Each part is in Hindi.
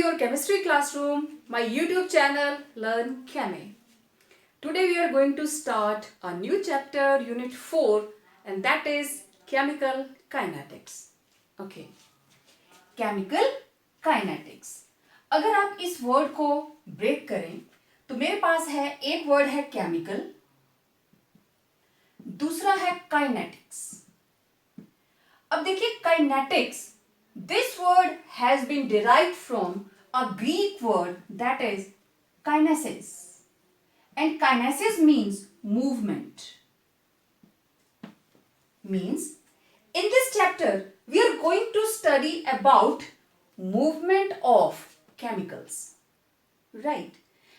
your chemistry classroom, my YouTube channel Learn Chemi. Today we are going to start a new chapter, Unit 4, and that is Chemical Kinetics. Okay. Chemical Kinetics. अगर आप इस वर्ड को ब्रेक करें तो मेरे पास है एक वर्ड है केमिकल, दूसरा है काइनेटिक्स. अब देखिए kinetics, this word has been derived from a Greek word that is kinesis, and kinesis means movement. Means in this chapter we are going to study about movement of chemicals, right?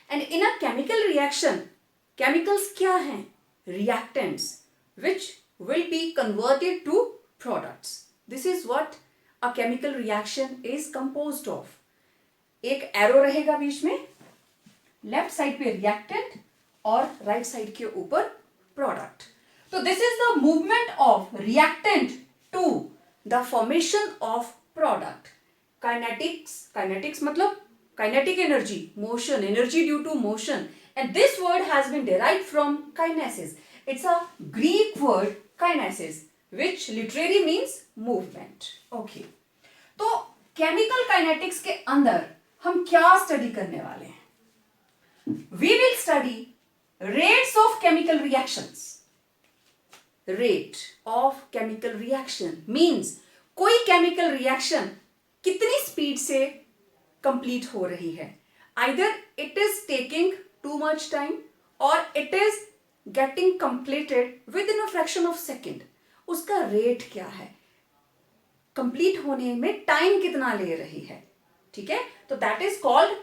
And in a chemical reaction, chemicals क्या हैं? Reactants which will be converted to products. This is what a chemical reaction is composed of. एक एरो रहेगा बीच में, लेफ्ट साइड पे रिएक्टेंट और राइट साइड के ऊपर प्रोडक्ट. तो this is the movement of reactant to the formation of product. Kinetics मतलब kinetic energy, motion, energy due to motion, and this word has been derived from kinesis. It's a Greek word kinesis which literally means movement. Okay. तो chemical kinetics के अंदर हम क्या स्टडी करने वाले हैं? We will study rates of chemical reactions. Rate of chemical reaction means कोई chemical reaction कितनी स्पीड से कंप्लीट हो रही है. Either it is taking too much time or it is getting completed within a fraction of second. उसका रेट क्या है, कंप्लीट होने में टाइम कितना ले रही है. ठीक है, तो that is called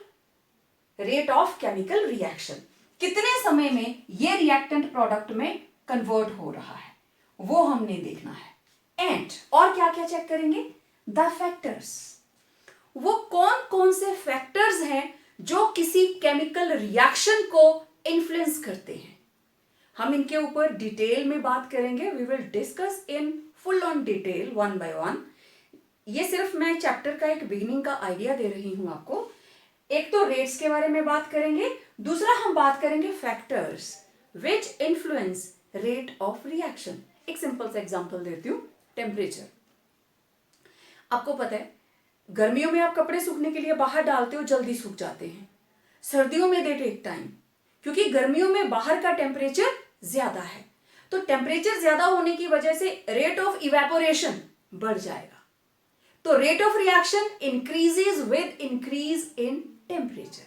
rate of chemical reaction. कितने समय में ये रिएक्टेंट प्रोडक्ट में कन्वर्ट हो रहा है वो हमने देखना है. एंड और क्या क्या चेक करेंगे? The factors. वो कौन कौन से फैक्टर्स हैं जो किसी केमिकल रिएक्शन को इन्फ्लुएंस करते हैं. हम इनके ऊपर डिटेल में बात करेंगे. We will discuss in full on detail one by one. ये सिर्फ मैं चैप्टर का एक बिगिनिंग का आइडिया दे रही हूं आपको. एक तो रेट्स के बारे में बात करेंगे, दूसरा हम बात करेंगे factors which influence rate of reaction. एक सिंपल सा एग्जांपल देती हूं. टेम्परेचर. आपको पता है गर्मियों में आप कपड़े सूखने के लिए बाहर डालते हो, जल्दी सूख जाते हैं. सर्दियों में दे टेक टाइम, क्योंकि गर्मियों में बाहर का टेम्परेचर ज्यादा है. तो टेम्परेचर ज्यादा होने की वजह से रेट ऑफ इवेपोरेशन बढ़ जाएगा. तो rate of reaction increases with increase in temperature,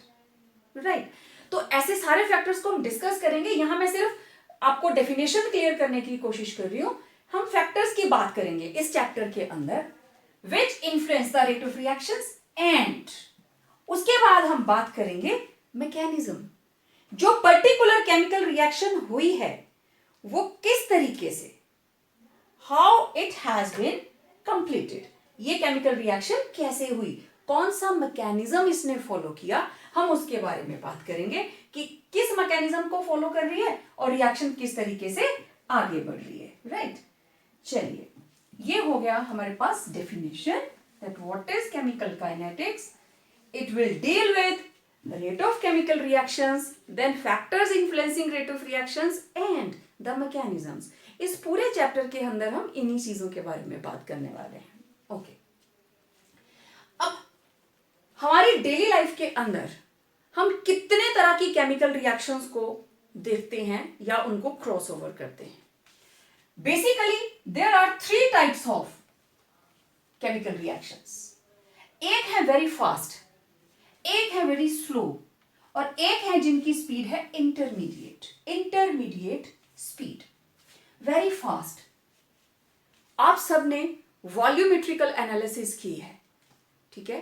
right. तो ऐसे सारे फैक्टर्स को हम डिस्कस करेंगे. यहां मैं सिर्फ आपको डेफिनेशन क्लियर करने की कोशिश कर रही हूं. हम फैक्टर्स की बात करेंगे इस चैप्टर के अंदर which influence the rate of reactions, and उसके बाद हम बात करेंगे मैकेनिज्म. जो पर्टिकुलर केमिकल रिएक्शन हुई है वो किस तरीके से, how it has been completed. ये केमिकल रिएक्शन कैसे हुई, कौन सा मैकेनिज्म इसने फॉलो किया, हम उसके बारे में बात करेंगे कि किस मैकेनिज्म को फॉलो कर रही है और रिएक्शन किस तरीके से आगे बढ़ रही है, राइट. चलिए, ये हो गया हमारे पास definition that what is chemical kinetics. It will deal with rate of chemical reactions, then factors influencing rate of reactions and the mechanisms. इस पूरे चैप्टर के अंदर हम इन्हीं चीजों के बारे में बात करने वाले हैं. ओके. अब हमारी डेली लाइफ के अंदर हम कितने तरह की केमिकल रिएक्शंस को देखते हैं या उनको क्रॉस ओवर करते हैं. Basically there are 3 types of chemical reactions. एक है वेरी फास्ट, एक है वेरी स्लो, और एक है जिनकी स्पीड है इंटरमीडिएट स्पीड. वेरी फास्ट, आप सबने वॉल्यूमेट्रिकल एनालिसिस की है. ठीक है,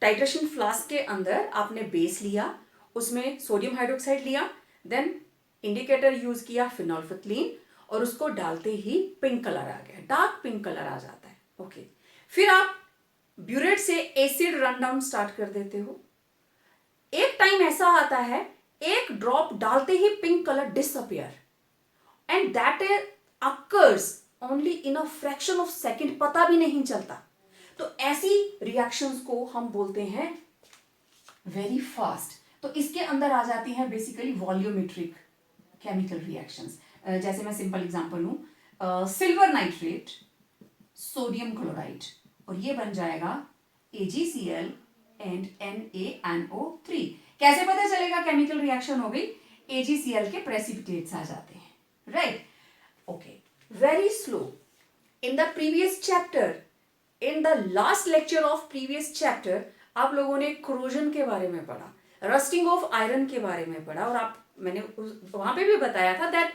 टाइट्रेशन फ्लास्क के अंदर आपने बेस लिया, उसमें सोडियम हाइड्रोक्साइड लिया, देन इंडिकेटर यूज किया फिनोल्फिथलीन, और उसको डालते ही पिंक कलर आ गया, डार्क पिंक कलर आ जाता है. ओके. फिर आप ब्यूरेट से एसिड रन डाउन स्टार्ट कर देते हो. एक टाइम ऐसा आता है एक ड्रॉप डालते ही pink colour disappear, and that occurs only in a fraction of second. पता भी नहीं चलता. तो ऐसी रिएक्शंस को हम बोलते हैं वेरी फास्ट। तो इसके अंदर आ जाती हैं बेसिकली वॉल्यूमेट्रिक केमिकल रिएक्शंस। जैसे मैं सिंपल एग्जांपल लूं, सिल्वर नाइट्रेट सोडियम क्लोराइड, और ये बन जाएगा AgCl एंड NaNO3। कैसे पता चलेगा केमिकल रिएक्शन हो गई? AgCl के प्रेसिपिटेट्स आ जाते हैं, right? Okay, very slow. In the previous chapter, in the last lecture of previous chapter, आप लोगों ने कोरोजन के बारे में पढ़ा, रस्टिंग ऑफ आयरन के बारे में पढ़ा, और मैंने वहां पे भी बताया था दैट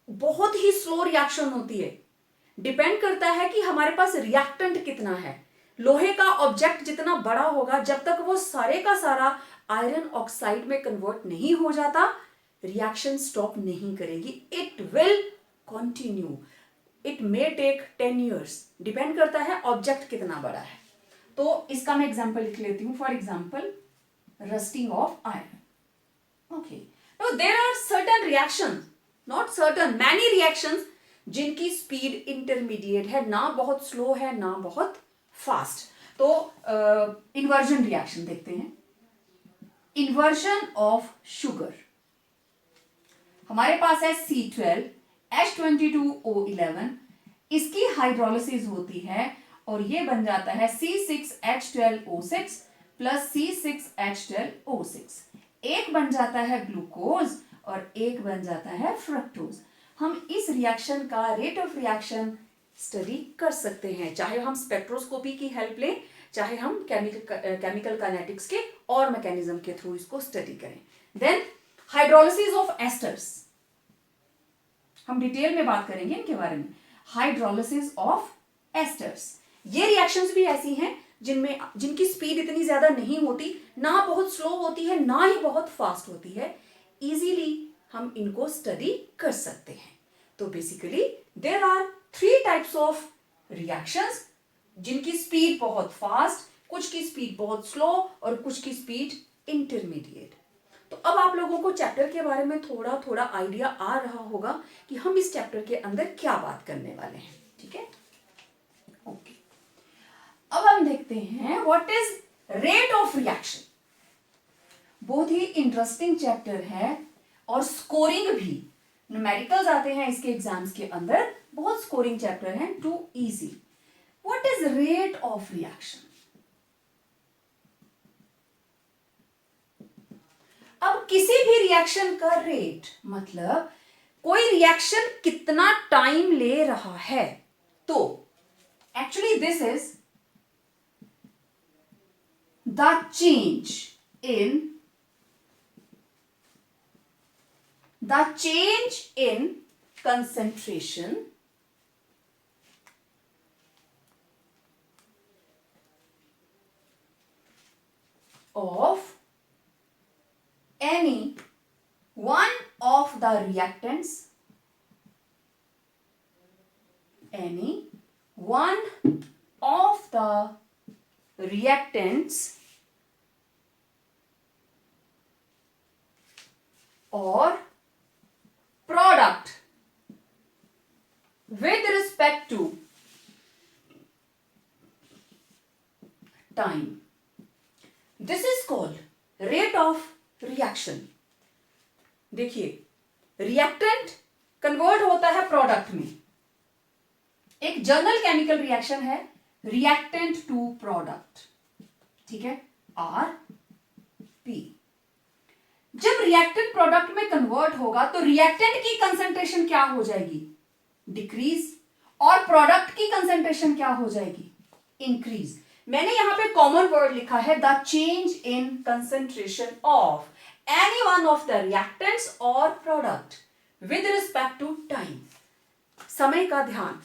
बहुत ही स्लो रिएक्शन होती है। डिपेंड करता है कि हमारे पास रिएक्टेंट कितना है। लोहे का ऑब्जेक्ट जितना बड़ा होगा, जब तक वो सारे का सारा आयरन ऑक्साइड में कन्वर्ट नहीं हो जाता, रिएक्शन स्टॉप नहीं करेगी। It will continue. It may take 10 years। Depend करता है ऑब्जेक्ट कितना बड़ा है। तो इसका मैं एग्जांपल लिख लेती हूं। For example, rusting of iron. Okay, now there are certain reactions, not certain, many reactions जिनकी स्पीड इंटरमीडिएट है, ना बहुत स्लो है ना बहुत फास्ट। तो इन्वर्जन रिएक्शन देखते हैं। इन्वर्जन ऑफ शुगर, हमारे पास है C12H22O11, इसकी हाइड्रोलिसिस होती है और ये बन जाता है C6H12O6 प्लस C6H12O6। एक बन जाता है ग्लूकोज और एक बन जाता है फ्रक्टोज। हम इस रिएक्शन का रेट ऑफ रिएक्शन स्टडी कर सकते हैं, चाहे हम स्पेक्ट्रोस्कोपी की हेल्प लें, चाहे हम केमिकल काइनेटिक्स के और मैकेनिज्म के थ्रू इसको स्टडी करें। देन हाइड्रोलिसिस ऑफ एस्टर्स, हम डिटेल में बात करेंगे इनके बारे में। हाइड्रोलिसिस ऑफ एस्टर्स, ये रिएक्शंस भी ऐसी हैं जिनकी स्पीड इतनी ज्यादा नहीं होती, ना बहुत स्लो होती है ना ही बहुत फास्ट होती है। इजीली हम इनको स्टडी कर सकते हैं। तो basically there are 3 types of reactions जिनकी स्पीड बहुत फास्ट, कुछ की स्पीड बहुत स्लो और कुछ की स्पीड इंटरमीडिएट। तो अब आप लोगों को चैप्टर के बारे में थोड़ा थोड़ा आइडिया आ रहा होगा कि हम इस चैप्टर के अंदर क्या बात करने वाले हैं, ठीक है? ओके, अब हम देखते हैं what is rate of reaction. बहुत ही इंटरेस्टिंग चैप्टर है और स्कोरिंग भी, न्यूमेरिकल्स आते हैं इसके एग्जाम्स के अंदर, बहुत स्कोरिंग चैप्टर है, too easy. What is rate of reaction? अब किसी भी रिएक्शन का रेट मतलब कोई रिएक्शन कितना टाइम ले रहा है। तो actually this is the change in concentration of any one of the reactants, any one of the reactants or product with respect to time. This is called rate of reaction. देखिए, रिएक्टेंट कन्वर्ट होता है प्रोडक्ट में। एक जनरल केमिकल रिएक्शन है रिएक्टेंट टू प्रोडक्ट, ठीक है, RP। जब रिएक्टेंट प्रोडक्ट में कन्वर्ट होगा तो रिएक्टेंट की कंसंट्रेशन क्या हो जाएगी? डिक्रीज, और प्रोडक्ट की कंसंट्रेशन क्या हो जाएगी? इंक्रीज। मैंने यहां पे कॉमन वर्ड लिखा है the change in concentration of any one of the reactants और product with respect to time. समय का ध्यान,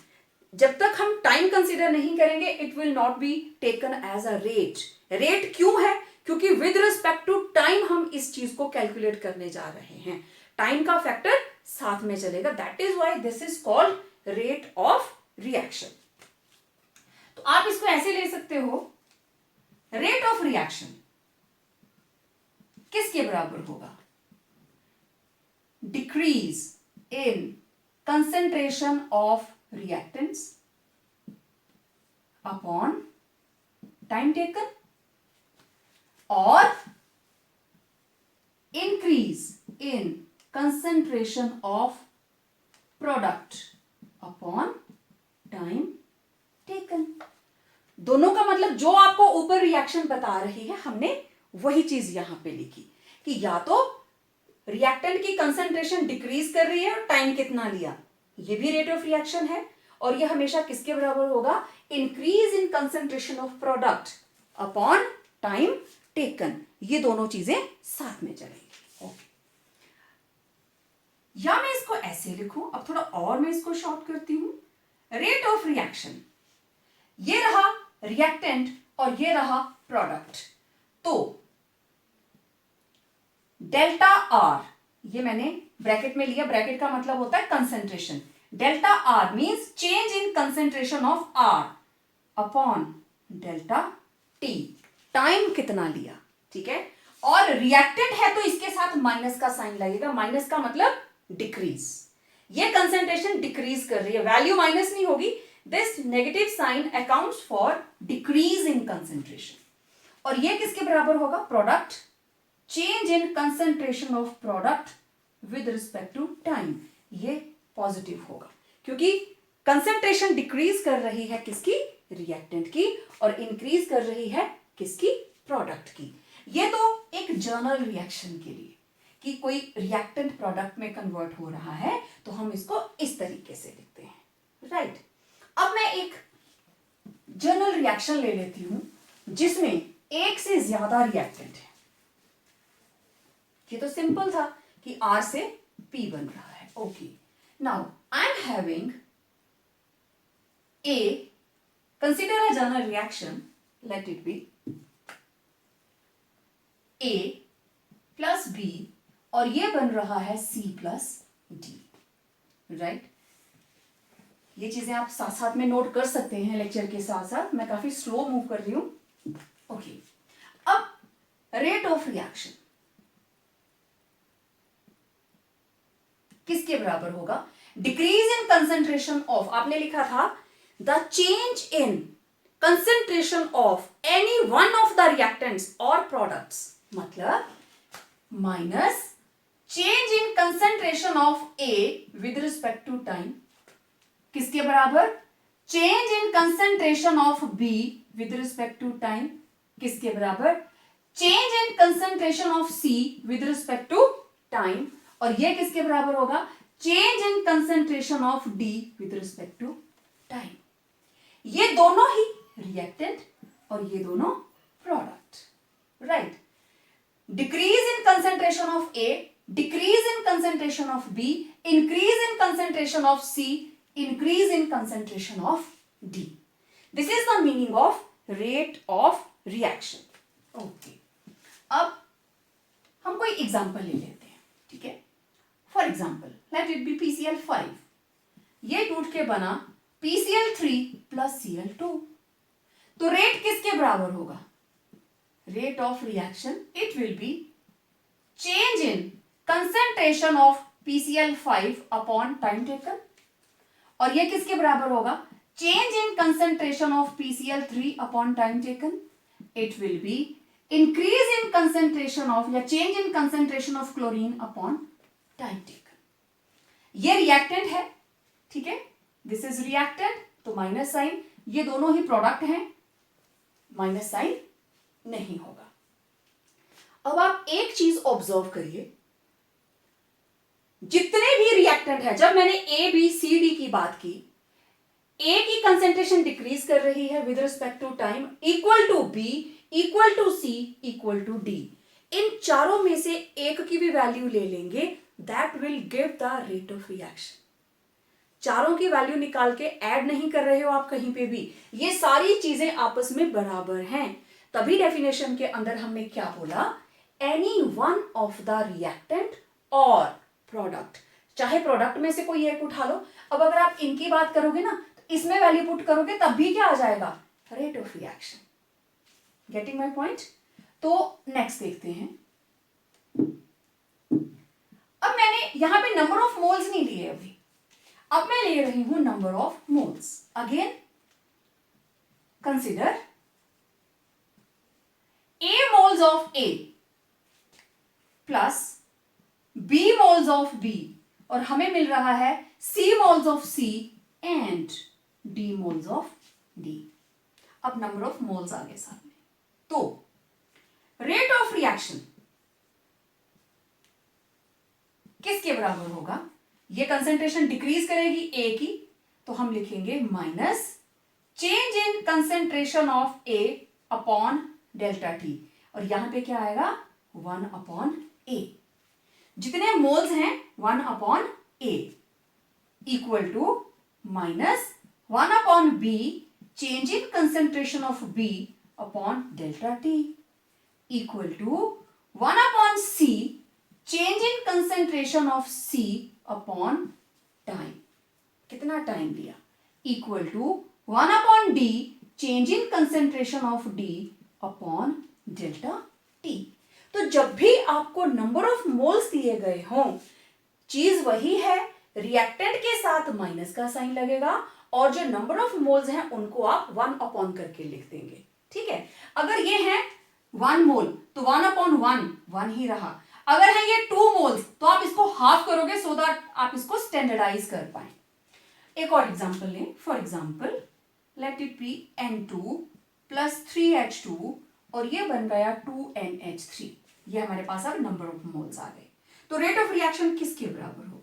जब तक हम टाइम कंसीडर नहीं करेंगे it will not be taken as a rate. Rate क्यों है? क्योंकि विद रिस्पेक्ट टू टाइम हम इस चीज को कैलकुलेट करने जा रहे हैं, टाइम का फैक्टर साथ में चलेगा। That is why this is called rate of reaction. तो आप इसको ऐसे ले सकते हो, रेट ऑफ रिएक्शन किसके बराबर होगा? Decrease in concentration of reactants upon time taken और increase in concentration of product upon time taken. दोनों का मतलब जो आपको ऊपर रिएक्शन बता रही है हमने वही चीज यहां पे लिखी कि या तो रिएक्टेंट की कंसेंट्रेशन डिक्रीज कर रही है और टाइम कितना लिया, ये भी रेट ऑफ रिएक्शन है, और ये हमेशा किसके बराबर होगा, increase in concentration of product upon time taken. ये दोनों चीजें साथ में चलेंगी। ओके, या मैं इसको ऐसे लिखूं, अब थोड़ा और मैं इसको शॉर्ट करती हूं। रेट ऑफ रिएक्शन, ये रहा रिएक्टेंट और ये रहा प्रोडक्ट, तो डेल्टा आर, ये मैंने ब्रैकेट में लिया, ब्रैकेट का मतलब होता है concentration. Delta R means change in concentration of R upon delta T, time कितना लिया, ठीक है। और रिएक्टेंट है तो इसके साथ माइनस का साइन लगेगा, माइनस का मतलब डिक्रीज, ये कंसेंट्रेशन डिक्रीज कर रही है, वैल्यू माइनस नहीं होगी, this negative sign accounts for decrease in concentration. और ये किसके बराबर होगा, product, change in concentration of product with respect to time, ये पॉजिटिव होगा क्योंकि कंसेंट्रेशन डिक्रीज कर रही है किसकी, रिएक्टेंट की, और इंक्रीज कर रही है किसकी, प्रोडक्ट की। ये तो एक जर्नल रिएक्शन के लिए कि कोई रिएक्टेंट प्रोडक्ट में कन्वर्ट हो रहा है तो हम इसको इस तरीके से लिखते हैं, राइट। अब मैं एक जर्नल रिएक्शन ले लेती हूं जिसमें एक से ज्यादा रिएक्टेंट है। ये तो सिंपल था कि R से P बन रहा है। Okay, now I am having A, consider a journal reaction, late it B A plus B, और ये बन रहा है C प्लस D, राइट। ये चीजें आप साथ साथ में नोट कर सकते हैं लेक्चर के साथ साथ, मैं काफी स्लो मूव कर रही हूं। ओके, अब रेट ऑफ रिएक्शन किसके बराबर होगा, डिक्रीज इन कंसेंट्रेशन ऑफ, आपने लिखा था the change in concentration of any one of the reactants और प्रोडक्ट्स, मतलब minus change in concentration of A with respect to time, किसके बराबर, change in concentration of B with respect to time, किसके बराबर, change in concentration of C with respect to time, और ये किसके बराबर होगा, change in concentration of D with respect to time. ये दोनों ही रिएक्टेंट और ये दोनों product, right. Decrease in concentration of A, decrease in concentration of B, increase in concentration of C, increase in concentration of D. This is the meaning of rate of reaction. Okay. अब हम कोई एग्जांपल ले लेते हैं, ठीक है। For example let it B PCl5, ये टूट के बना PCl3 प्लस Cl2, तो रेट किसके बराबर होगा, rate of reaction, it will be change in concentration of PCl5 upon time taken, और ये किसके बराबर होगा, change in concentration of PCl3 upon time taken, it will be increase in concentration of या change in concentration of chlorine upon time taken. ये रिएक्टेंट है, ठीक है, दिस इज रिएक्टेंट, तो माइनस साइन, ये दोनों ही प्रोडक्ट हैं, माइनस साइन नहीं होगा। अब आप एक चीज ऑब्जर्व करिए, जितने भी रिएक्टेंट है, जब मैंने ए बी सी डी की बात की, ए की कंसेंट्रेशन डिक्रीज कर रही है with respect to time, equal to B, equal to C, equal to D, इन चारों में से एक की भी वैल्यू ले लेंगे, that will give the rate of reaction. चारों की वैल्यू निकाल के ऐड नहीं कर रहे हो आप कहीं पे भी, ये सारी चीजें आपस में बराबर हैं, तभी डेफिनेशन के अंदर हमने क्या बोला, any one of the reactant और प्रोडक्ट, चाहे प्रोडक्ट में से कोई एक उठा लो। अब अगर आप इनकी बात करोगे ना तो इसमें वैल्यू पुट करोगे तब भी क्या आ जाएगा, rate of reaction. Getting my point. तो नेक्स्ट देखते हैं। अब मैंने यहां पे नंबर ऑफ मोल्स नहीं लिए अभी, अब मैं ले रही हूं number of moles. Again consider A moles of A plus B moles of B और हमें मिल रहा है C moles of C and D moles of D. अब नंबर ऑफ मोल्स आ गए साथ में, तो रेट ऑफ रिएक्शन किसके बराबर होगा? ये कंसेंट्रेशन डिक्रीज करेगी ए की, तो हम लिखेंगे minus change in concentration of A upon delta T, और यहां पे क्या आएगा 1 अपॉन ए, जितने मोल्स हैं 1 upon A equal to minus 1 upon B change in concentration of B upon delta T equal to 1 upon C change in concentration of C upon time, कितना टाइम लिया, equal to 1 upon D change in concentration of D upon delta T. तो जब भी आपको नंबर ऑफ मोल्स दिए गए हों, चीज वही है, रिएक्टेंट के साथ माइनस का साइन लगेगा और जो नंबर ऑफ मोल्स हैं उनको आप 1 अपॉन करके लिख देंगे। ठीक है, अगर ये है 1 मोल तो 1 अपॉन 1 ही रहा, अगर है ये 2 मोल्स तो आप इसको हाफ करोगे सो दैट आप इसको स्टैंडर्डाइज कर पाए। एक और एग्जांपल लें, for example let it B N2 plus 3H2 और ये बन गया 2NH3, ये हमारे पास अब नंबर ऑफ मोल्स आ गए। तो रेट ऑफ रिएक्शन किसके बराबर होगा?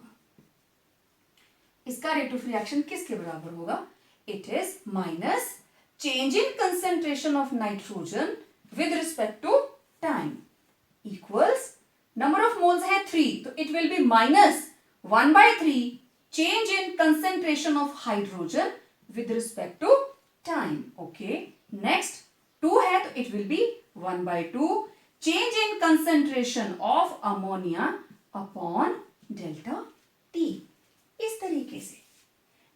इसका रेट ऑफ रिएक्शन किसके बराबर होगा? It is minus change in concentration of nitrogen with respect to time equals number of moles है 3, तो it will be minus 1/3 change in concentration of hydrogen with respect to time. Okay, next 2 है तो it will be 1/2 change in concentration of ammonia upon delta T. इस तरीके से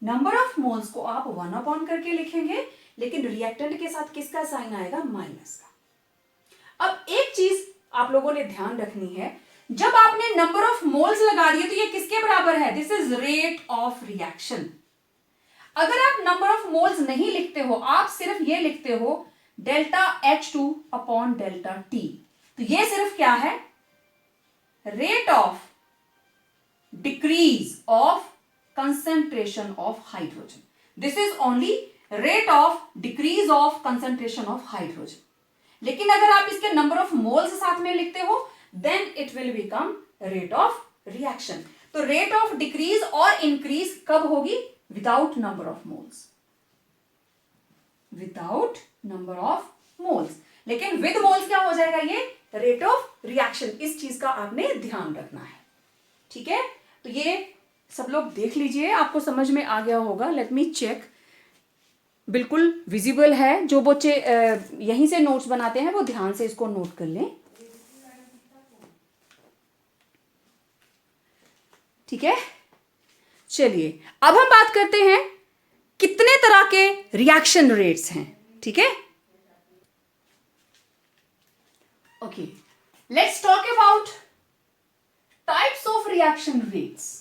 नंबर ऑफ मोल्स को आप 1 अपॉन करके लिखेंगे, लेकिन रिएक्टेंट के साथ किसका साइन आएगा? माइनस का। अब एक चीज आप लोगों ने ध्यान रखनी है, जब आपने नंबर ऑफ मोल्स लगा दिए तो ये किसके बराबर है? This is rate of reaction. अगर आप नंबर ऑफ मोल्स नहीं लिखते हो, आप सिर्फ ये लिखते हो delta H2 upon delta T, तो ये सिर्फ क्या है? Rate of decrease of concentration of hydrogen. This is only rate of decrease of concentration of hydrogen. लेकिन अगर आप इसके number of moles साथ में लिखते हो then it will become rate of reaction. तो rate of decrease और increase कब होगी? Without number of moles. Without number of moles. लेकिन with moles क्या हो जाएगा? ये rate of reaction. इस चीज का आपने ध्यान रखना है। ठीक है, तो ये सब लोग देख लीजिए, आपको समझ में आ गया होगा। लेट मी चेक, बिल्कुल विजिबल है। जो बच्चे यहीं से नोट्स बनाते हैं वो ध्यान से इसको नोट कर लें। ठीक है, चलिए अब हम बात करते हैं कितने तरह के रिएक्शन रेट्स हैं। ठीक है, okay, let's talk about types of reaction rates.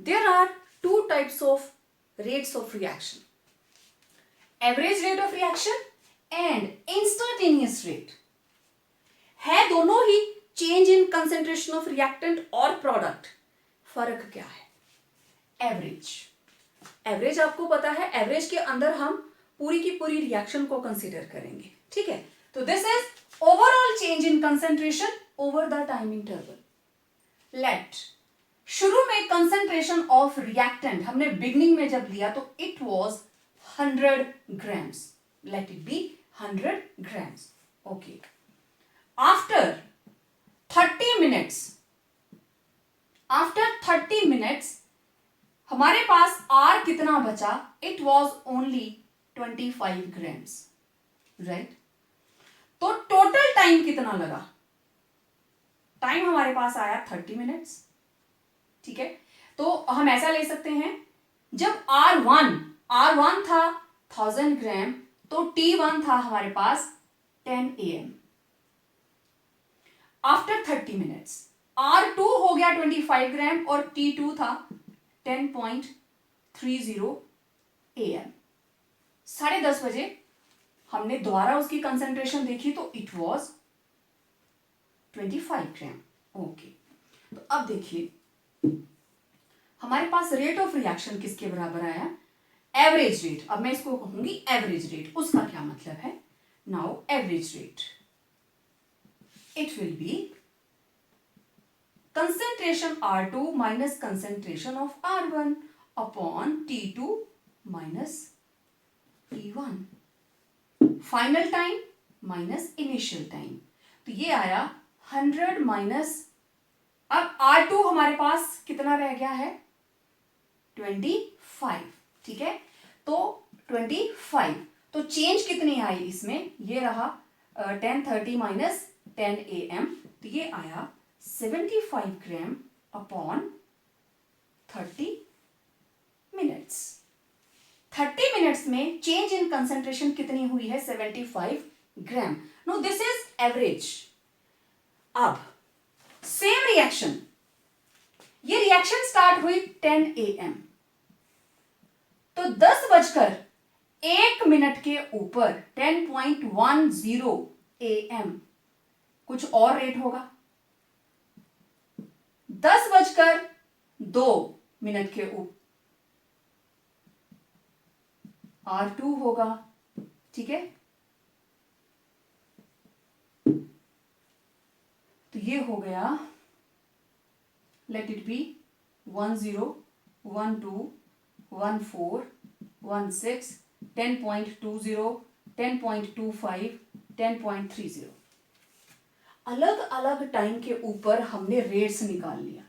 There are 2 types of rates of reaction: average rate of reaction and instantaneous rate. है दोनों ही change in concentration of reactant और product। फर्क क्या है? एवरेज आपको पता है, एवरेज के अंदर हम पूरी की पूरी रिएक्शन को कंसीडर करेंगे। ठीक है, तो this is overall change in concentration over the time interval. Let शुरू में कंसेंट्रेशन ऑफ रिएक्टेंट हमने बिगनिंग में जब लिया तो it was 100 grams, let it be 100 grams. Okay, after 30 minutes हमारे पास आर कितना बचा? It was only 25 grams, right. तो टोटल टाइम कितना लगा? टाइम हमारे पास आया 30 मिनट्स। ठीक है, तो हम ऐसा ले सकते हैं, जब R1 था 1000 ग्राम तो T1 था हमारे पास 10 AM। आफ्टर 30 मिनट्स R2 हो गया 25 ग्राम और T2 था 10.30 AM। 10:30 बजे हमने दोबारा उसकी कंसेंट्रेशन देखी तो इट वाज 25 ग्राम। ओके, तो अब देखिए हमारे पास रेट ऑफ रिएक्शन किसके बराबर आया? Average rate. अब मैं इसको कहूंगी एवरेज रेट। उसका क्या मतलब है? Now average rate it will B concentration R2 minus concentration of R1 upon T2 minus T1, final time minus initial time. तो ये आया 100 माइनस, अब R2 हमारे पास कितना रह गया है? 25, ठीक है, तो 25, तो चेंज कितनी आई इसमें? ये रहा 10:30 माइनस 10 AM, तो ये आया 75 ग्राम अपॉन 30 मिनट्स। 30 मिनट्स में चेंज इन कंसेंट्रेशन कितनी हुई है? 75 gram. No this is average. अब सेम रिएक्शन, ये रिएक्शन स्टार्ट हुई 10 AM, तो 10:01 के ऊपर 10.10 AM कुछ और रेट होगा। 10:02 के ऊपर R2 होगा, ठीक है, तो ये हो गया, लेट इट बी 10, 12, 14, 16, 10.20, 10.25, 10.30। अलग अलग टाइम के ऊपर हमने रेट्स निकाल लिया,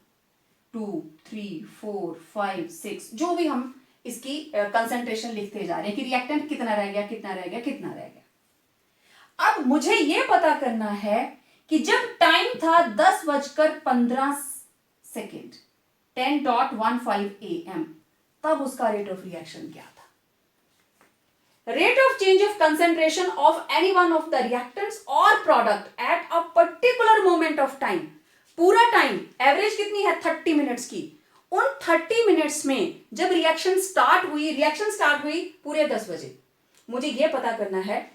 2, 3, 4, 5, 6, जो भी हम इसकी कंसंट्रेशन लिखते जा रहे हैं कि रिएक्टेंट कितना रह गया, कितना रह गया, कितना रह गया। अब मुझे यह पता करना है कि जब टाइम था 10:15, 10.15 AM, तब उसका रेट ऑफ रिएक्शन क्या था? Rate of change of concentration of any one of the reactants or product at a particular moment of time, पूरा टाइम एवरेज कितनी है? 30 मिनट्स की। उन 30 मिनट्स में जब रिएक्शन स्टार्ट हुई पूरे 10 बजे, मुझे यह पता करना है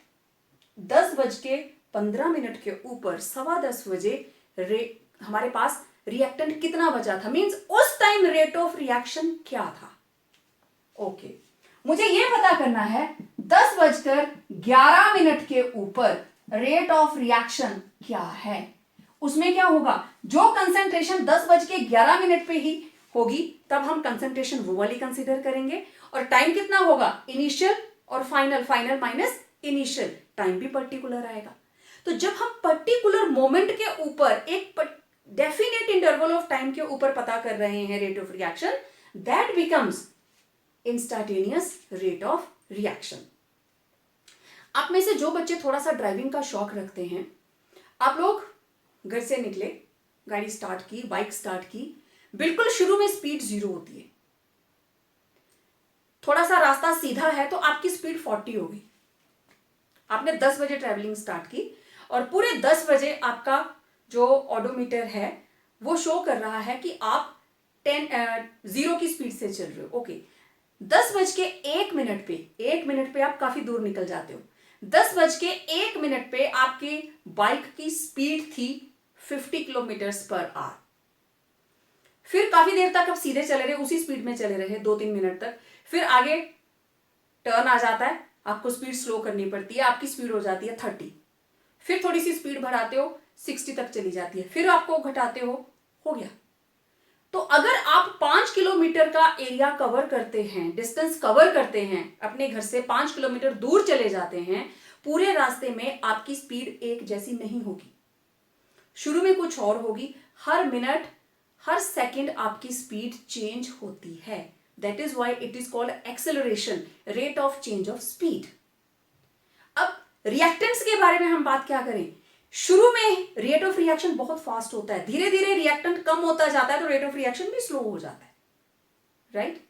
10:15 के ऊपर 10:15 बजे हमारे पास रिएक्टेंट कितना बचा था, मींस उस टाइम रेट ऑफ रिएक्शन क्या था। ओके, मुझे यह पता करना है 10:11 के ऊपर रेट ऑफ रिएक्शन क्या है। उसमें क्या होगा? जो कंसेंट्रेशन 10:11 पे ही होगी तब हम कंसेंट्रेशन वो वाली कंसीडर करेंगे, और टाइम कितना होगा? इनिशियल और final, final minus initial, time भी पर्टिकुलर आएगा। तो जब हम पर्टिकुलर मोमेंट के ऊपर एक डेफिनेट इंटरवल ऑफ टाइम के ऊपर पता कर रहे हैं rate of reaction, that becomes instantaneous rate of reaction. आप में से जो बच्चे थोड़ा सा ड्राइविंग का शौक रखते हैं, आप लोग घर से निकले, गाड़ी स्टार्ट की, बाइक स्टार्ट की, बिल्कुल शुरू में स्पीड 0 होती है, थोड़ा सा रास्ता सीधा है तो आपकी स्पीड 40 होगी। आपने 10 बजे ट्रैवलिंग स्टार्ट की और पूरे 10 बजे आपका जो ऑडोमीटर है वो शो कर रहा है कि आप 0 की स्पीड से चल रहे हो। ओके, 10:01 पे, 1 मिनट पे आप काफी दूर निकल जाते हो। 10:01 पे आपकी बाइक की स्पीड थी 50 किलोमीटर्स पर आवर। फिर काफी देर तक आप सीधे चले रहे, उसी स्पीड में चले रहे 2-3 मिनट तक। फिर आगे टर्न आ जाता है, आपको स्पीड स्लो करनी पड़ती है, आपकी स्पीड हो जाती है 30। फिर थोड़ी सी स्पीड बढ़ाते हो, 60 तक चली जाती है, फिर आपको घटाते हो गया। तो अगर आप 5 किलोमीटर का एरिया कवर करते हैं, डिस्टेंस कवर करते हैं, अपने घर से 5 किलोमीटर दूर चले जाते हैं, पूरे रास्ते में आपकी स्पीड एक जैसी नहीं होगी, शुरू में कुछ और होगी। हर मिनट, हर सेकंड आपकी स्पीड चेंज होती है। That is why it is called acceleration, rate of change of speed. अब रिएक्टेंट्स के बारे में हम बात क्या करें? शुरू में रेट ऑफ रिएक्शन बहुत फास्ट होता है, धीरे धीरे रिएक्टेंट कम होता जाता है तो रेट ऑफ रिएक्शन भी स्लो हो जाता है, राइट?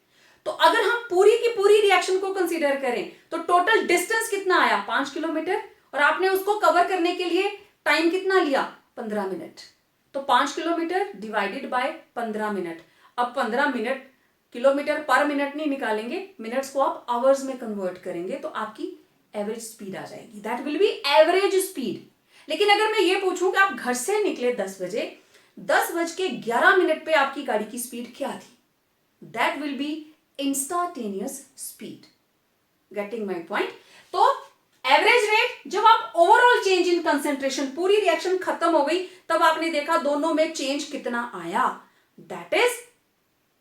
तो अगर हम पूरी की पूरी रिएक्शन को कंसीडर करें तो टोटल डिस्टेंस कितना आया? 5 किलोमीटर, और आपने उसको कवर करने के लिए टाइम कितना लिया? 15 मिनट। तो 5 किलोमीटर डिवाइडेड बाय 15 मिनट। अब 15 मिनट किलोमीटर पर मिनट नहीं निकालेंगे, मिनट्स को आप आवर्स में कन्वर्ट करेंगे तो आपकी एवरेज स्पीड आ जाएगी, that will be average speed. लेकिन अगर मैं ये पूछूं कि आप घर से निकले 10 बजे, 10:11 पे आपकी गाड़ी की स्पीड क्या थी, that will be instantaneous speed. Getting my point? तो एवरेज रेट, जब आप ओवरऑल चेंज इन कंसेंट्रेशन, पूरी रिएक्शन खत्म हो गई, तब आपने देखा दोनों में चेंज कितना आया, that is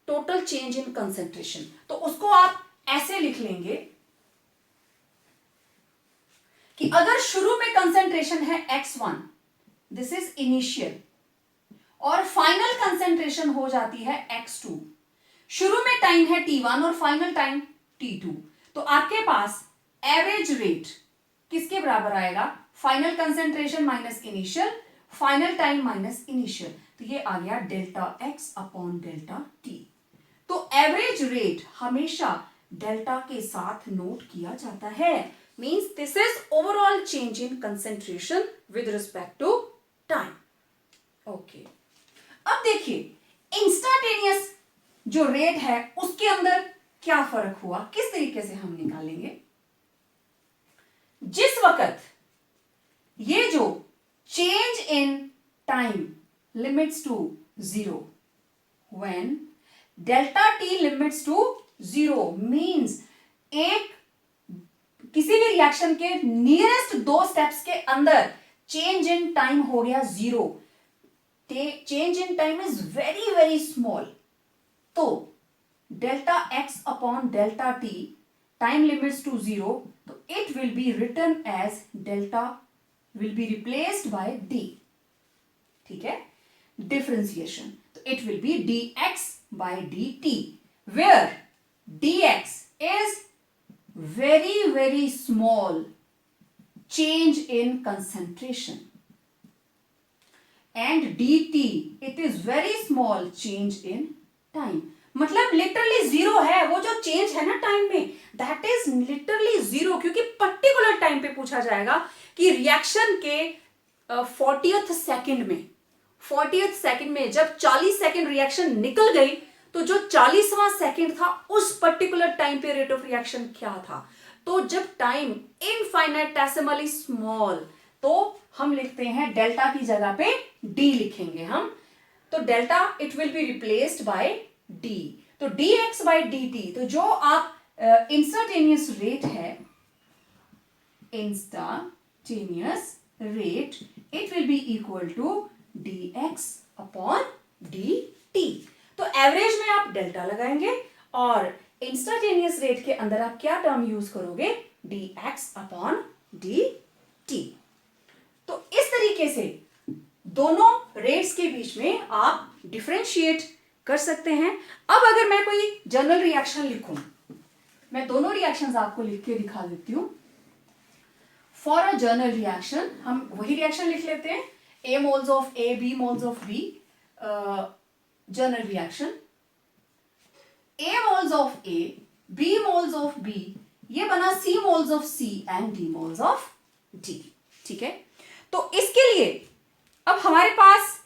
total change in concentration. तो उसको आप ऐसे लिख लेंगे कि अगर शुरू में कंसेंट्रेशन है x1, दिस इज इनिशियल, और फाइनल कंसेंट्रेशन हो जाती है x2, शुरू में टाइम है t1 और फाइनल टाइम t2, तो आपके पास एवरेज रेट किसके बराबर आएगा, final concentration minus initial, final time minus initial, तो ये आ गया delta x upon delta t। तो एवरेज रेट हमेशा डेल्टा के साथ नोट किया जाता है, means this is overall change in concentration with respect to time. Okay, अब देखिए इंस्टांटेनियस जो रेट है उसके अंदर क्या फर्क हुआ, किस तरीके से हम निकालेंगे। जिस वक्त ये जो change in time limits to 0, when delta T limits to 0 means एक किसी भी रिएक्शन के नियरेस्ट 2 स्टेप्स के अंदर चेंज इन टाइम हो गया 0, change in time is very very small, तो delta X upon delta T time limits to 0, तो it will be written as delta will be replaced by D, ठीक है, डिफरेंशिएशन, तो it will be dx by dt, where dx is very very small change in concentration and dt it is very small change in time। मतलब लिटरली 0 है, वो जो चेंज है ना टाइम में, दैट इज लिटरली 0, क्योंकि पर्टिकुलर टाइम पे पूछा जाएगा कि रिएक्शन के 40th सेकंड में जब 40 सेकंड रिएक्शन निकल गई, तो जो 40वां सेकंड था उस पर्टिकुलर टाइम पे रेट ऑफ रिएक्शन क्या था। तो जब टाइम इनफाइनाइटेसिमली स्मॉल, तो हम लिखते हैं डेल्टा की जगह पे डी लिखेंगे हम, तो delta it will be replaced by D, तो dx बाय dt, तो जो आप इंस्टांटेनियस रेट है, instantaneous rate it will be equal to dx upon dt। तो एवरेज में आप डेल्टा लगाएंगे और इंस्टांटेनियस रेट के अंदर आप क्या टर्म यूज करोगे, dx अपॉन dt। तो इस तरीके से दोनों रेट्स के बीच में आप डिफरेंशिएट कर सकते हैं। अब अगर मैं कोई जनरल रिएक्शन लिखूं, मैं दोनों रिएक्शंस आपको लिख के दिखा देती हूं। फॉर अ जनरल रिएक्शन हम वही रिएक्शन लिख लेते हैं, A moles of A, B moles of B, general reaction, A moles of A, B moles of B, ये बना C moles of C and D moles of D, ठीक है। तो इसके लिए अब हमारे पास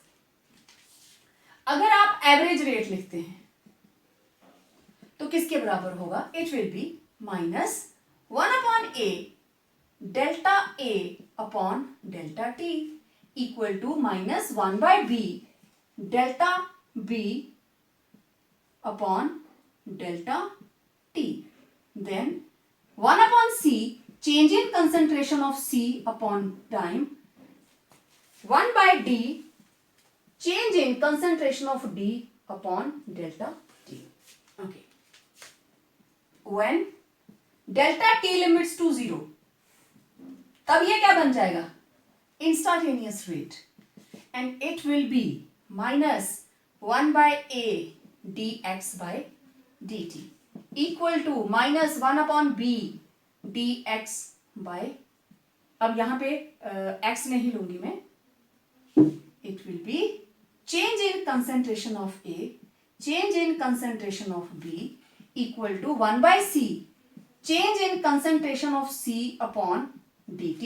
अगर आप एवरेज रेट लिखते हैं तो किसके बराबर होगा, it will be -1 upon A delta A upon delta T equal to -1 by B delta B upon delta T, then 1 upon C change in concentration of C upon time, 1 by D change in concentration of D upon delta T. Okay. When delta T limits to 0, तब ये क्या बन जाएगा, instantaneous rate, and it will be -1 by A dx by dt equal to -1 upon B dx by, अब यहां पे x नहीं लूंगी मैं, it will be change in concentration of A change in concentration of B equal to 1 by C change in concentration of C upon dt,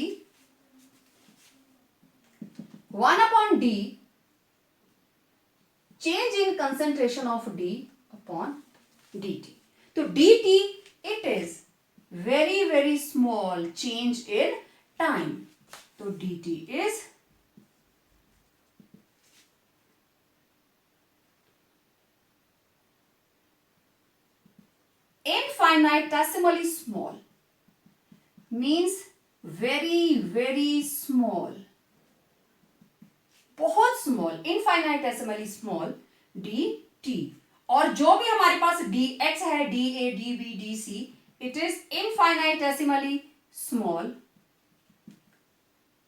1 upon D change in concentration of D upon dt. तो dt it is very very small change in time. तो dt is infinitesimally small, means very very small, बहुत स्मॉल, इनफाइनाइटेसिमली स्मॉल dt. और जो भी हमारे पास dx है, da, db, dc, it is infinitesimally small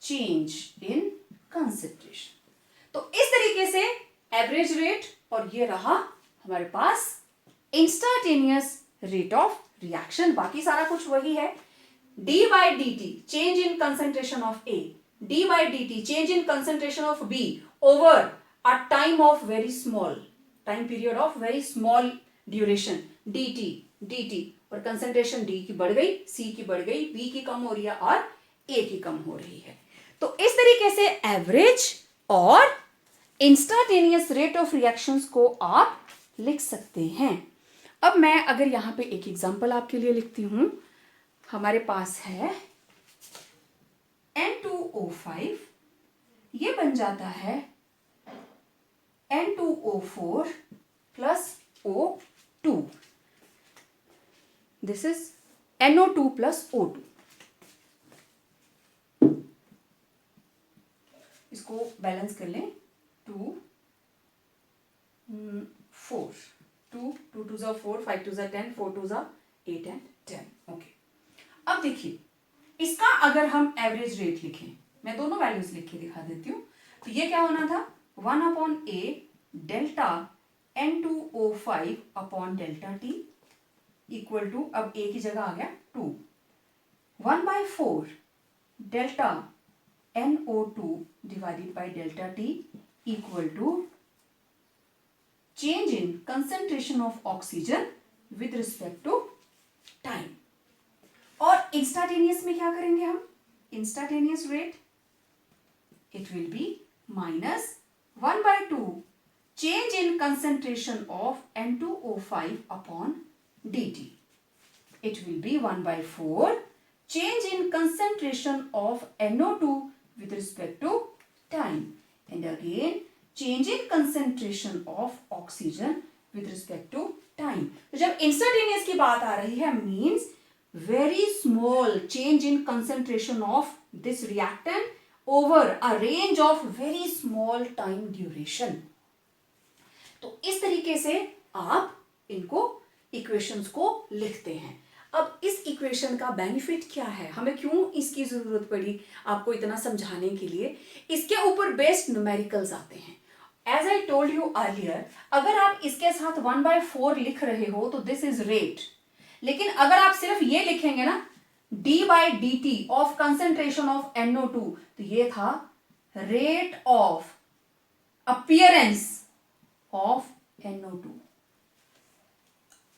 change in concentration. तो इस तरीके से एवरेज रेट, और ये रहा हमारे पास इंस्टेंटेनियस रेट ऑफ रिएक्शन. बाकी सारा कुछ वही है. d by dt change in concentration of A, d by dt change in concentration of B over a time of very small time period of very small duration, dt और concentration D की बढ़ गई, C की बढ़ गई, B की कम हो रही है और A की कम हो रही है. तो इस तरीके से एवरेज और इंस्टेंटेनियस रेट ऑफ रिएक्शंस को आप लिख सकते हैं. अब मैं अगर यहां पे एक एग्जांपल आपके लिए लिखती हूं. हमारे पास है N2O5, ये बन जाता है N2O4 plus O2. This is NO2 plus O2. इसको बैलेंस कर लें. 2 4 2 2 2 4 5 2 10 4 2 8 and 10. ओके. अब देखिए, इसका अगर हम एवरेज रेट लिखें, मैं दोनों वैल्यूज लिख के दिखा देती हूं. तो ये क्या होना था, 1/a delta N2O5 upon delta T equal to, अब a की जगह आ गया 2, 1/4 delta NO2 divided by delta T equal to change in concentration of oxygen with respect to time. और इंस्टेंटेनियस में क्या करेंगे हम, instantaneous rate it will be minus 1/2 change in concentration of N2O5 upon dt. It will be 1/4 change in concentration of NO2 with respect to time, and again change in concentration of oxygen with respect to time. तो जब इंस्टेंटेनियस की बात आ रही है, means very small change in concentration of this reactant over a range of very small time duration. तो इस तरीके से आप इनको इक्वेशंस को लिखते हैं. अब इस इक्वेशन का बेनिफिट क्या है, हमें क्यों इसकी जरूरत पड़ी आपको इतना समझाने के लिए. इसके ऊपर बेस्ड न्यूमेरिकल्स आते हैं. As I told you earlier, अगर आप इसके साथ 1/4 लिख रहे हो तो दिस इज रेट. लेकिन अगर आप सिर्फ ये लिखेंगे ना, d by dt of concentration of NO2, तो ये था rate of appearance of NO2.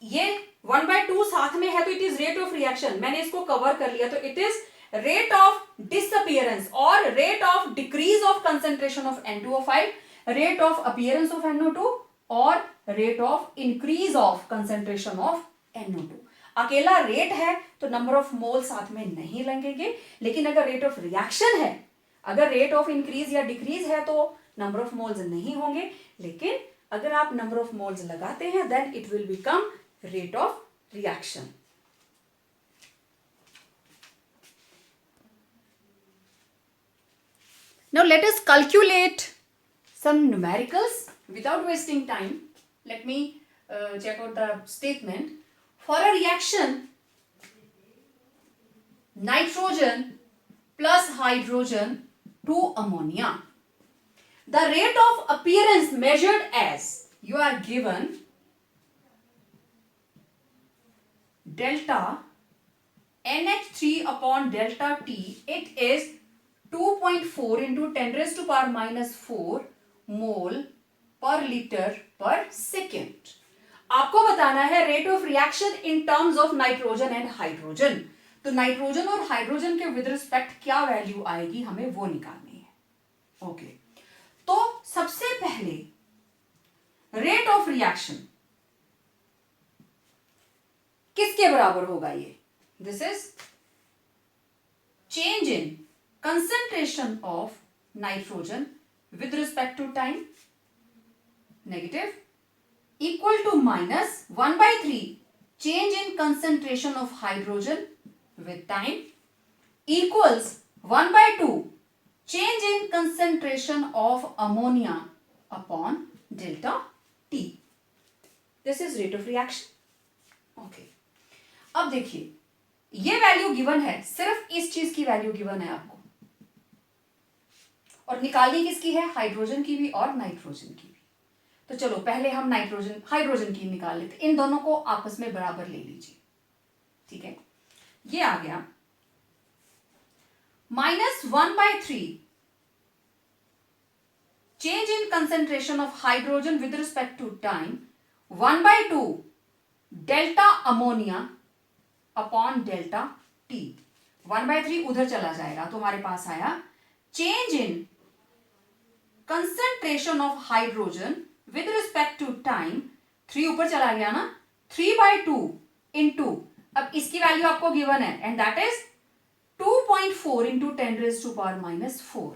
ये 1/2 साथ में है तो it is rate of reaction, मैंने इसको कवर कर लिया. तो it is rate of disappearance और rate of decrease of concentration of N2O5, rate of appearance of NO2 और rate of increase of concentration of NO2. अकेला रेट है तो नंबर ऑफ मोल साथ में नहीं लगेंगे, लेकिन अगर रेट ऑफ रिएक्शन है, अगर रेट ऑफ इंक्रीज या डिक्रीज है तो नंबर ऑफ मोल्स नहीं होंगे. लेकिन अगर आप नंबर ऑफ मोल्स लगाते हैं then it will become rate of reaction. Now let us calculate some numericals without wasting time. Let me check out the statement. For a reaction, nitrogen plus hydrogen to ammonia, the rate of appearance measured as, you are given delta NH3 upon delta T, it is 2.4 into 10 raised to power minus 4 mole per liter per second. आपको बताना है rate of reaction in terms of nitrogen and hydrogen. तो नाइट्रोजन और हाइड्रोजन के विद रिस्पेक्ट क्या वैल्यू आएगी हमें वो निकालनी है. ओके, तो सबसे पहले रेट ऑफ रिएक्शन इसके बराबर होगा ये. This is change in concentration of nitrogen with respect to time, negative, equal to minus 1 by 3 change in concentration of hydrogen with time, equals 1 by 2 change in concentration of ammonia upon delta T. This is rate of reaction. Okay. अब देखिए, ये वैल्यू गिवन है, सिर्फ इस चीज की वैल्यू गिवन है आपको, और निकालनी किसकी है? हाइड्रोजन की भी और नाइट्रोजन की भी. तो चलो पहले हम हाइड्रोजन की निकाल लेते. इन दोनों को आपस में बराबर ले लीजिए. ठीक है, ये आ गया -1/3 change in concentration of hydrogen with respect to time, 1/2 delta ammonia upon delta T. 1/3 उधर चला जाएगा तो हमारे पास आया change in concentration of hydrogen with respect to time. 3 ऊपर चला गया ना, 3/2 इंटू, अब इसकी वैल्यू आपको गिवन है एंड दैट इज 2.4 इंटू 10⁻⁻⁴.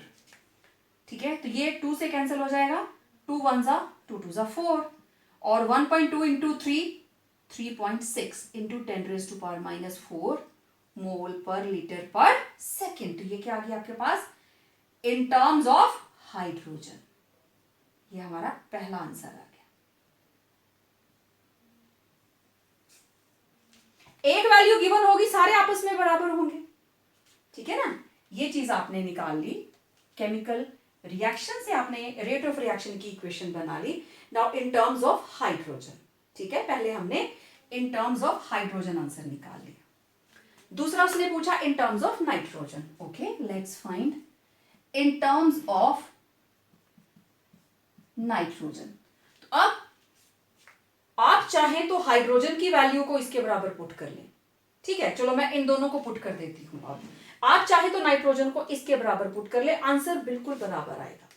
ठीक है, तो ये 2 से कैंसिल हो जाएगा, 2 1 जा 2 2 जा 4, और 1.2 इंटू 3.6 इंटू 10⁻⁻⁴ मोल पर लीटर पर सेकेंड. तो ये क्या आ गया आपके पास इन टर्म्स ऑफ हाइड्रोजन. ये हमारा पहला आंसर आ गया. एक वैल्यू गिवन होगी, सारे आपस में बराबर होंगे. ठीक है ना, ये चीज आपने निकाल ली. केमिकल रिएक्शन से आपने रेट ऑफ रिएक्शन की इक्वेशन बना ली. Now in terms of hydrogen. ठीक है, पहले हमने in terms of hydrogen answer निकाल लिया. दूसरा उसने पूछा in terms of nitrogen. Okay, let's find in terms of nitrogen. तो अब आप चाहें तो हाइड्रोजन की वैल्यू को इसके बराबर पुट कर लें. ठीक है, चलो मैं इन दोनों को पुट कर देती हूं. अब आप चाहे तो नाइट्रोजन को इसके बराबर पुट कर ले, आंसर बिल्कुल बराबर आएगा.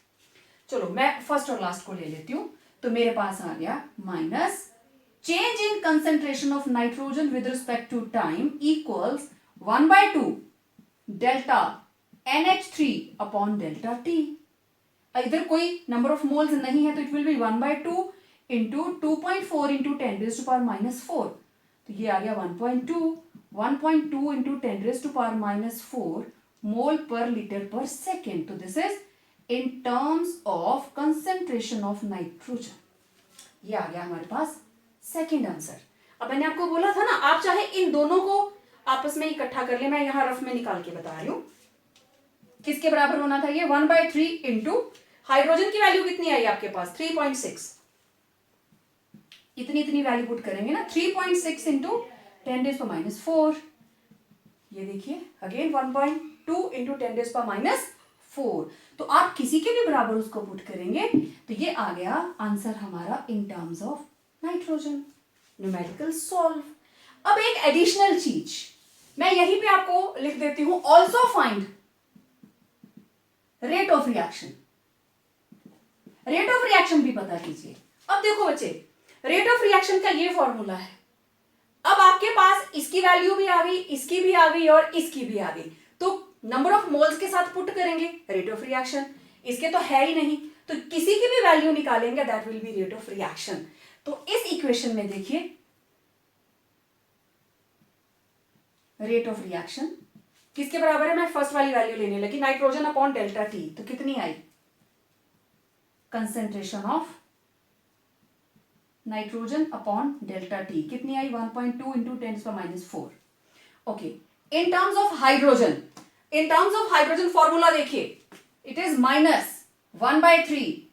चलो मैं फर्स्ट और लास्ट को ले लेती हूं. तो मेरे पास आ गया minus change in concentration of nitrogen with respect to time equals 1/2 delta NH3 upon delta T. इधर कोई नंबर ऑफ मोल्स नहीं है तो it will be 1/2 into 2.4 into 10⁻⁻⁴. तो ये आ गया 1.2 इंटू 10⁻⁻⁴ मोल पर लीटर पर सेकेंड. तो this is in terms of concentration of nitrogen. ये आ गया हमारे पास सेकेंड आंसर. अब मैंने आपको बोला था ना, आप चाहे इन दोनों को आपस में इकट्ठा कर ले. मैं यहां रफ में निकाल के बता रही हूं किसके बराबर होना था. ये 1/3 इंटू हाइड्रोजन की वैल्यू कितनी आई आपके पास 3.6. इतनी वैल्यू पुट करेंगे ना, 3.6 इंटू 10⁻⁴. ये देखिए अगेन 1.2 इंटू 10⁻⁴. तो आप किसी के भी बराबर उसको पुट करेंगे तो ये आ गया आंसर हमारा इन terms of nitrogen. Numerical solve. अब एक एडिशनल चीज मैं यहीं पे आपको लिख देती हूं, also find rate of reaction. Rate of reaction भी पता कीजिए. अब देखो बच्चे, रेट ऑफ रिएक्शन का ये फॉर्मूला है. अब आपके पास इसकी वैल्यू भी आ गई, इसकी भी आ गई और इसकी भी आ गई. तो नंबर ऑफ मोल्स के साथ पुट करेंगे रेट ऑफ रिएक्शन. इसके तो है ही नहीं, तो किसी की भी वैल्यू निकालेंगे that will be rate of reaction. तो इस इक्वेशन में देखिए रेट ऑफ रिएक्शन किसके बराबर है. मैं फर्स्ट वाली वैल्यू लेने लगी, नाइट्रोजन अपॉन डेल्टा टी. तो कितनी आई, concentration of nitrogen upon delta T कितनी आई, 1.2 into 10⁻⁴. Okay, in terms of hydrogen formula देखिए, it is -1/3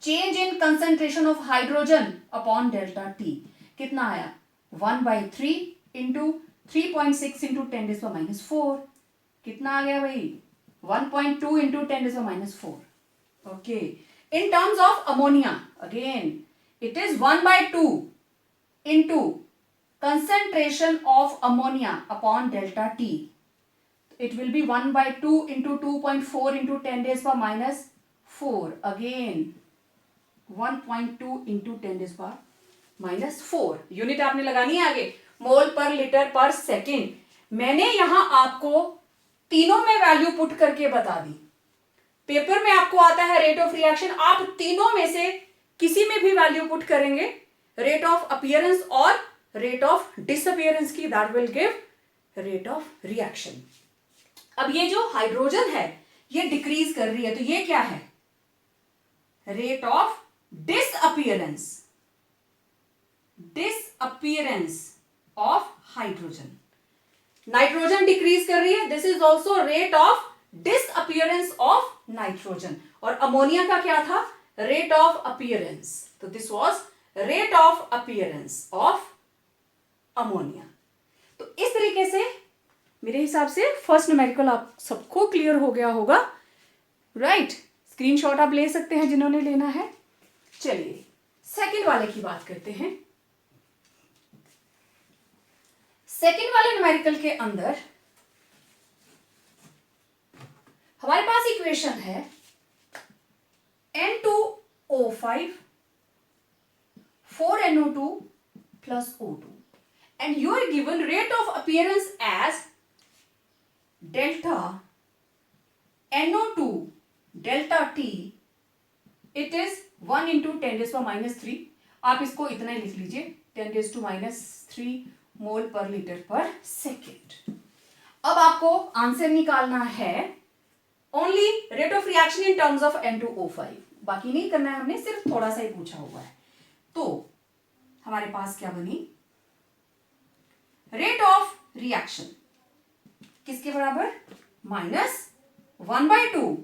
change in concentration of hydrogen upon delta T. कितना आया 1/3 इंटू 3.6 इंटू 10⁻⁴. कितना आ गया भाई 1.2 into 10⁻⁴. Okay, in terms of ammonia again it is 1/2 into concentration of ammonia upon delta T. It will be 1/2 into 2.4 into 10⁻⁴. Again 1.2 into 10⁻⁴. Unit आपने लगानी है आगे. मोल पर लीटर पर सेकेंड। मैंने यहां आपको तीनों में वैल्यू पुट करके बता दी। पेपर में आपको आता है रेट ऑफ रिएक्शन, आप तीनों में से किसी में भी वैल्यू पुट करेंगे, रेट ऑफ अपीयरेंस और रेट ऑफ डिसअपीयरेंस की, that will give rate of reaction. अब ये जो हाइड्रोजन है ये डिक्रीज कर रही है, तो ये क्या है? Rate of disappearance, disappearance of hydrogen. Nitrogen decrease कर रही है, this is also rate of disappearance of nitrogen. और अमोनिया का क्या था? रेट ऑफ अपीयरेंस, तो this was rate of appearance of ammonia. तो इस तरीके से मेरे हिसाब से फर्स्ट न्यूमेरिकल आप सबको क्लियर हो गया होगा, राइट? स्क्रीनशॉट आप ले सकते हैं जिन्होंने लेना है। चलिए सेकंड वाले की बात करते हैं। सेकंड वाले न्यूमेरिकल के अंदर हमारे पास इक्वेशन है N2O5 4NO2 plus O2 and you are given rate of appearance as delta NO2 delta T, it is 1 into 10⁻³ आप इसको इतना ही लिख लीजिए 10⁻³ मोल पर लीटर पर सेकेंड। अब आपको आंसर निकालना है only rate of reaction in terms of N2O5, बाकी नहीं करना है हमने, सिर्फ थोड़ा सा ही पूछा हुआ है। तो हमारे पास क्या बनी? रेट ऑफ रिएक्शन किसके बराबर? -1/2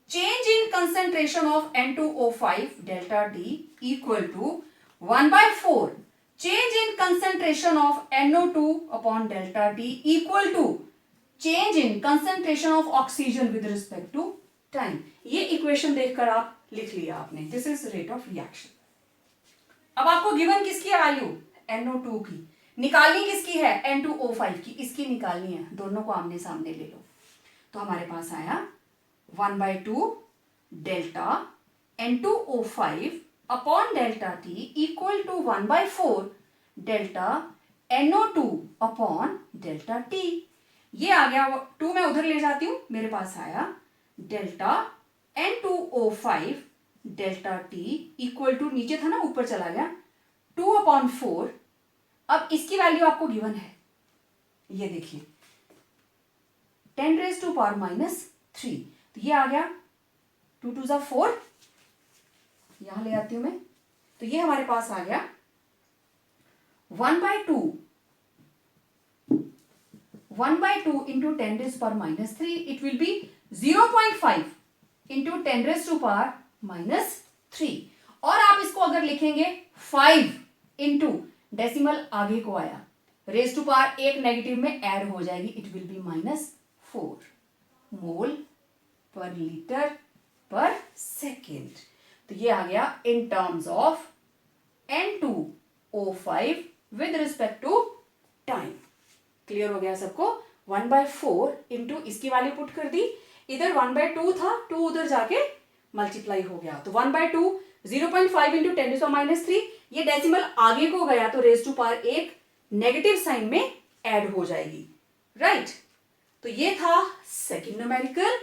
change in concentration of N2O5 delta D equal to 1/4 change in concentration of NO2 upon delta D equal to change in concentration of oxygen with respect to time. ये इक्वेशन देखकर आप लिख लिया आपने, this is rate of reaction. अब आपको गिवन किसकी है वैल्यू? NO2 की। निकालनी किसकी है? N2O5 की। इसकी निकालनी है, दोनों को आमने सामने ले लो। तो हमारे पास आया 1/2 delta N2O5 upon delta T equal to 1/4 delta NO2 upon delta T। ये आ गया, 2 मैं उधर ले जाती हूं, मेरे पास आया delta N2O5 delta T equal to, नीचे था ना ऊपर चला गया, 2/4। अब इसकी वैल्यू आपको गिवन है, ये देखिए 10⁻³ तो ये आ गया 2 2 4, यहां ले आती हूं मैं, तो ये हमारे पास आ गया 1/2 into 10⁻³ it will be 0.5 into 10⁻³ और आप इसको अगर लिखेंगे 5 into डेसिमल आगे को आया, रेज टू पावर 1 नेगेटिव में ऐड हो जाएगी, इट विल बी -4 मोल पर लीटर पर सेकेंड। तो ये आ गया in terms of N2O5 with respect to time. Clear हो गया सबको? 1/4 इंटू इसकी वैल्यू पुट कर दी, इधर 1/2 था, 2 उधर जाके मल्टीप्लाई हो गया, तो 1/2 0.5 इंटू 10⁻³ ये डेसिमल आगे को गया तो raise to power 1 negative sign में ऐड हो जाएगी, राइट? तो ये था सेकंड न्यूमेरिकल,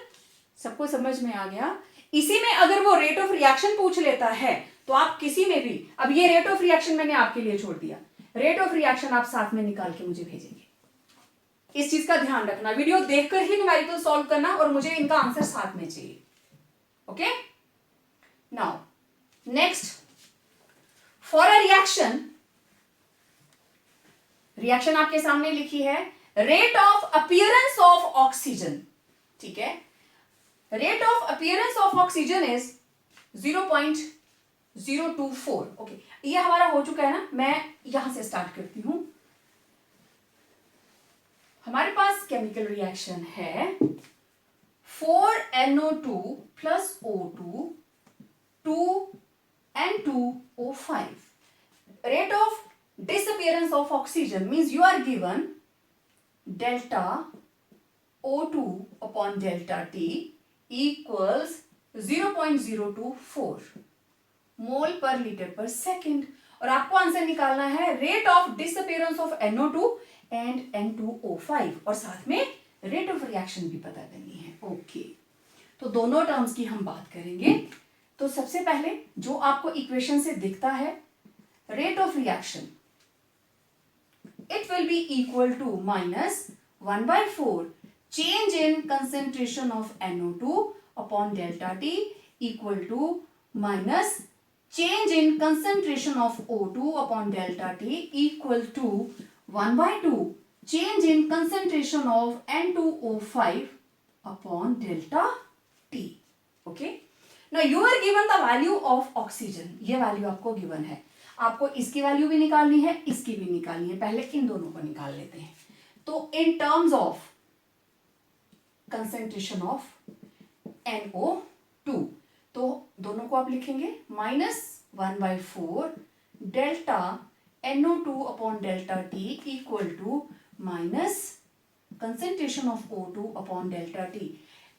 सबको समझ में आ गया। इसी में अगर वो रेट ऑफ रिएक्शन पूछ लेता है तो आप किसी में भी, अब ये रेट ऑफ रिएक्शन मैंने आपके लिए छोड़ दिया, रेट ऑफ रिएक्शन आप साथ में निकाल के मुझे भेजेंगे। इस चीज का ध्यान रखना, वीडियो देखकर ही न्यूमेरिकल सॉल्व करना और मुझे इनका आंसर साथ में चाहिए। Okay, now next, for a reaction आपके सामने लिखी है, rate of appearance of oxygen, ठीक है? Rate of appearance of oxygen is 0.024। Okay, ये हमारा हो चुका है ना, मैं यहां से स्टार्ट करती हूं। हमारे पास केमिकल रिएक्शन है 4NO2 plus O2 2N2O5. Rate of disappearance of oxygen means you are given delta O2 upon delta T equals 0.024 मोल पर लीटर पर सेकेंड, और आपको आंसर निकालना है rate of disappearance of NO2 and N2O5 और साथ में रेट ऑफ रिएक्शन भी पता करनी है। ओके, तो दोनों टर्म्स की हम बात करेंगे। तो सबसे पहले जो आपको इक्वेशन से दिखता है, rate of reaction it will be equal to minus 1/4 change in concentration of NO2 upon delta T equal to minus change in concentration of O2 upon delta T equal to 1/2 change in concentration of N2O5 upon delta T. Okay. Now you are given the value of oxygen. ये वैल्यू आपको गिवन है, आपको इसकी वैल्यू भी निकालनी है, इसकी भी निकालनी है। पहले इन दोनों को निकाल लेते हैं। तो in terms of concentration of NO2, तो दोनों को आप लिखेंगे -1/4 delta NO2 upon delta T equal to minus concentration of O2 upon delta T।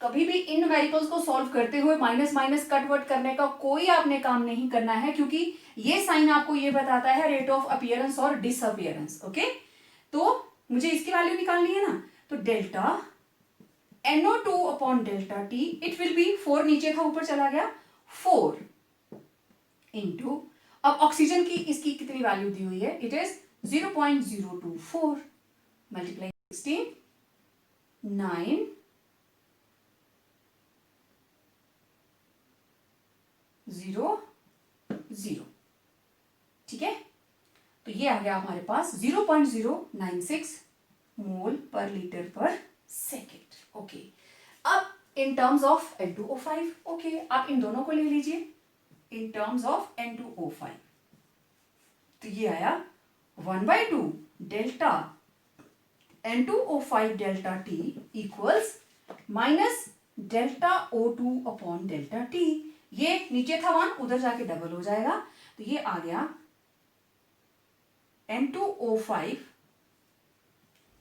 कभी भी इन न्यूमेरिकल्स को सॉल्व करते हुए माइनस माइनस कटवर्ट करने का कोई आपने काम नहीं करना है, क्योंकि ये साइन आपको ये बताता है रेट ऑफ अपीयरेंस और डिसअपीयरेंस। ओके, तो मुझे इसकी वैल्यू निकालनी है ना, तो delta NO2 upon delta T it will B 4 नीचे था ऊपर चला गया 4 इंटू, अब ऑक्सीजन की इसकी कितनी वैल्यू दी हुई है, इट इज 0.024 मल्टीप्लाई 16 9 0 0। ठीक है, तो ये आ गया हमारे पास 0.096 मोल पर लीटर पर सेकेंड। ओके, अब इन टर्म्स ऑफ N2O5, ओके आप इन दोनों को ले लीजिए इन टर्म्स ऑफ N2O5, तो ये आया 1/2 delta N2O5 delta T equals minus delta O2 upon delta T। ये नीचे था 1, उधर जाके डबल हो जाएगा, तो ये आ गया N2O5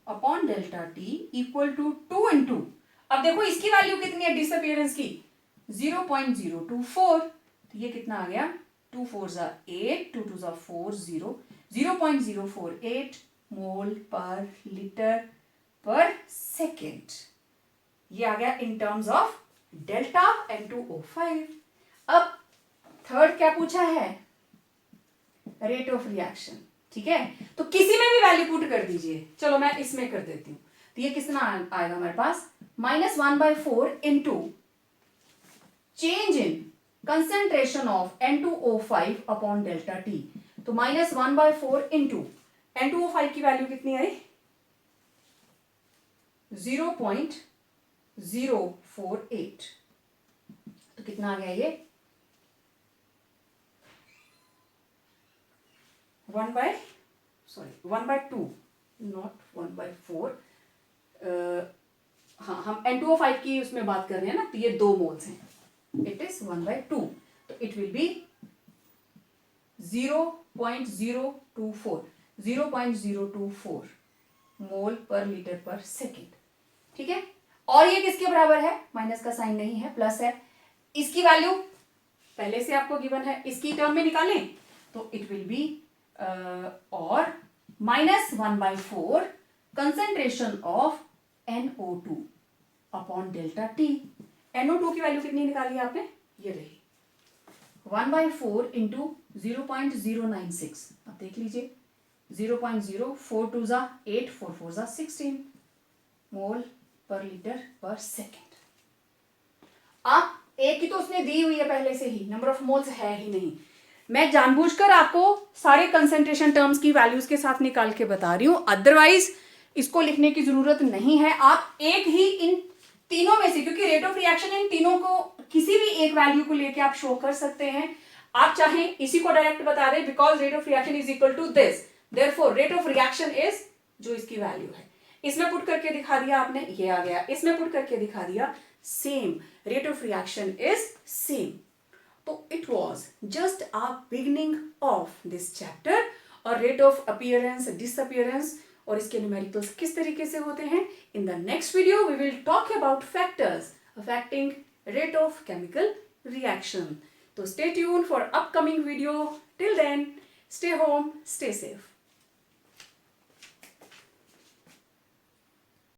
upon delta T equal to 2 into, अब देखो इसकी वैल्यू कितनी है डिसअपीयरेंस की 0.024, तो ये कितना आ गया 2 4 जा 8 2 2 जा 4 0 0.048 मोल पर लीटर पर सेकेंड। ये आ गया in terms of delta N2O5। अब थर्ड क्या पूछा है, रेट ऑफ रिएक्शन। ठीक है, तो किसी में भी वैल्यू पुट कर दीजिए, चलो मैं इसमें कर देती हूं, तो ये कितना आएगा हमारे पास -1/4 into change in concentration of N2O5 upon delta T, तो -1/4 इंटू N2O5 की वैल्यू कितनी आई 0.048, तो कितना आ गया ये 1/2 नॉट 1/4। हाँ, हम N2O5 की उसमें बात कर रहे हैं ना, तो ये 2 मोल्स हैं, इट इज 1/2, तो इट विल बी 0.024 मोल पर लीटर पर सेकेंड। ठीक है, और ये किसके बराबर है, माइनस का साइन नहीं है, प्लस है। इसकी वैल्यू पहले से आपको गिवन है, इसकी टर्म में निकालें तो इट विल बी और -1/4 concentration of NO2 upon delta T। NO2 की वैल्यू कितनी निकाली आपने, ये रही 1/4 इंटू 0.096, अब देख लीजिए 0.042 जा 8 4 4 जा 16 मोल पर लीटर पर सेकेंड। आप एक ही तो उसने दी हुई है पहले से ही, नंबर ऑफ मोल्स है ही नहीं। मैं जानबूझकर आपको सारे कंसेंट्रेशन टर्म्स की वैल्यूज के साथ निकाल के बता रही हूं, अदरवाइज इसको लिखने की जरूरत नहीं है। आप एक ही इन तीनों में से, क्योंकि रेट ऑफ रिएक्शन इन तीनों को किसी भी एक वैल्यू को लेके आप शो कर सकते हैं। आप चाहें इसी को डायरेक्ट बता दें, because rate of reaction is equal to this, therefore rate of reaction is जो इसकी वैल्यू है। इसमें पुट करके दिखा दिया आपने, ये आ गया, इसमें पुट करके दिखा दिया, same rate of reaction is same. तो it was just a beginning of this chapter, और रेट ऑफ अपीयरेंस डिसअपीयरेंस और इसके न्यूमेरिकल्स किस तरीके से होते हैं। In the next video we will talk about factors affecting rate of chemical reaction. तो stay tune for upcoming video. Till then Stay home, stay safe.